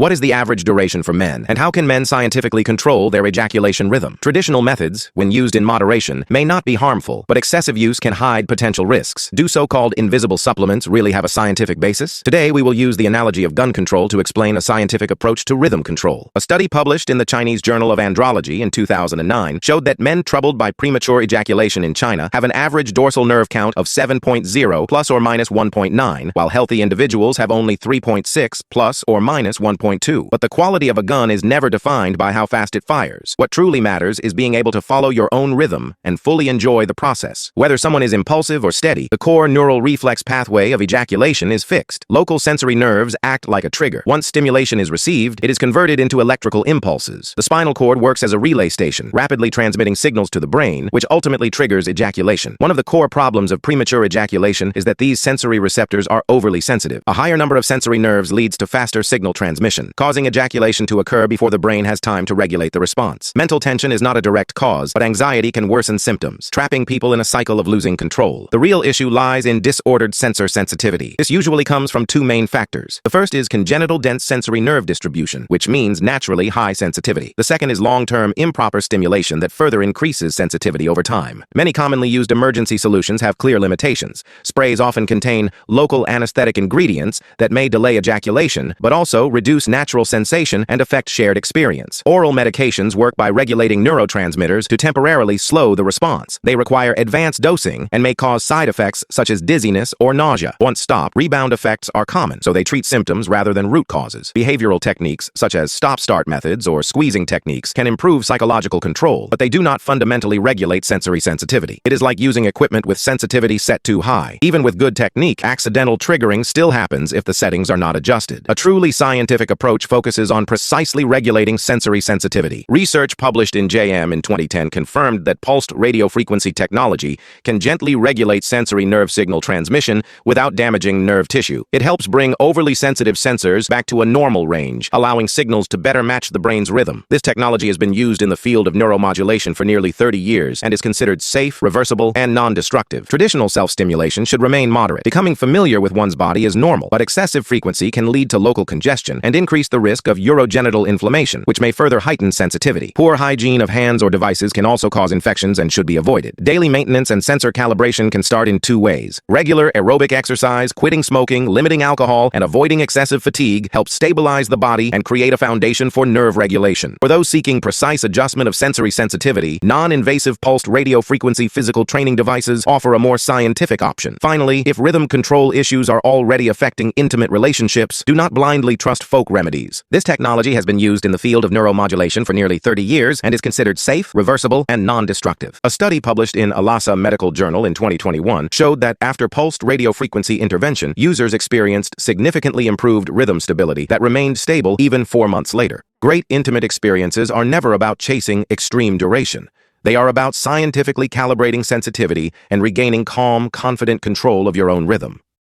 What is the average duration for men, and how can men scientifically control their ejaculation rhythm? Traditional methods, when used in moderation, may not be harmful, but excessive use can hide potential risks. Do so-called invisible supplements really have a scientific basis? Today, we will use the analogy of gun control to explain a scientific approach to rhythm control. A study published in the Chinese Journal of Andrology in 2009 showed that men troubled by premature ejaculation in China have an average dorsal nerve count of 7.0 plus or minus 1.9, while healthy individuals have only 3.6 plus or minus 1.2. But the quality of a gun is never defined by how fast it fires. What truly matters is being able to follow your own rhythm and fully enjoy the process. Whether someone is impulsive or steady, the core neural reflex pathway of ejaculation is fixed. Local sensory nerves act like a trigger. Once stimulation is received, it is converted into electrical impulses. The spinal cord works as a relay station, rapidly transmitting signals to the brain, which ultimately triggers ejaculation. One of the core problems of premature ejaculation is that these sensory receptors are overly sensitive. A higher number of sensory nerves leads to faster signal transmission, causing ejaculation to occur before the brain has time to regulate the response. Mental tension is not a direct cause, but anxiety can worsen symptoms, trapping people in a cycle of losing control. The real issue lies in disordered sensor sensitivity. This usually comes from two main factors. The first is congenital dense sensory nerve distribution, which means naturally high sensitivity. The second is long-term improper stimulation that further increases sensitivity over time. Many commonly used emergency solutions have clear limitations. Sprays often contain local anesthetic ingredients that may delay ejaculation, but also reduce natural sensation and affect shared experience. Oral medications work by regulating neurotransmitters to temporarily slow the response. They require advanced dosing and may cause side effects such as dizziness or nausea. Once stopped, rebound effects are common, so they treat symptoms rather than root causes. Behavioral techniques such as stop-start methods or squeezing techniques can improve psychological control, but they do not fundamentally regulate sensory sensitivity. It is like using equipment with sensitivity set too high. Even with good technique, accidental triggering still happens if the settings are not adjusted. A truly scientific approach focuses on precisely regulating sensory sensitivity. Research published in JM in 2010 confirmed that pulsed radiofrequency technology can gently regulate sensory nerve signal transmission without damaging nerve tissue. It helps bring overly sensitive sensors back to a normal range, allowing signals to better match the brain's rhythm. This technology has been used in the field of neuromodulation for nearly 30 years and is considered safe, reversible, and non-destructive. Traditional self-stimulation should remain moderate. Becoming familiar with one's body is normal, but excessive frequency can lead to local congestion and increase the risk of urogenital inflammation, which may further heighten sensitivity. Poor hygiene of hands or devices can also cause infections and should be avoided. Daily maintenance and sensor calibration can start in two ways. Regular aerobic exercise, quitting smoking, limiting alcohol, and avoiding excessive fatigue help stabilize the body and create a foundation for nerve regulation. For those seeking precise adjustment of sensory sensitivity, non-invasive pulsed radiofrequency physical training devices offer a more scientific option. Finally, if rhythm control issues are already affecting intimate relationships, do not blindly trust folk remedies. This technology has been used in the field of neuromodulation for nearly 30 years and is considered safe, reversible, and non-destructive. A study published in Alasa Medical Journal in 2021 showed that after pulsed radiofrequency intervention, users experienced significantly improved rhythm stability that remained stable even 4 months later. Great intimate experiences are never about chasing extreme duration. They are about scientifically calibrating sensitivity and regaining calm, confident control of your own rhythm.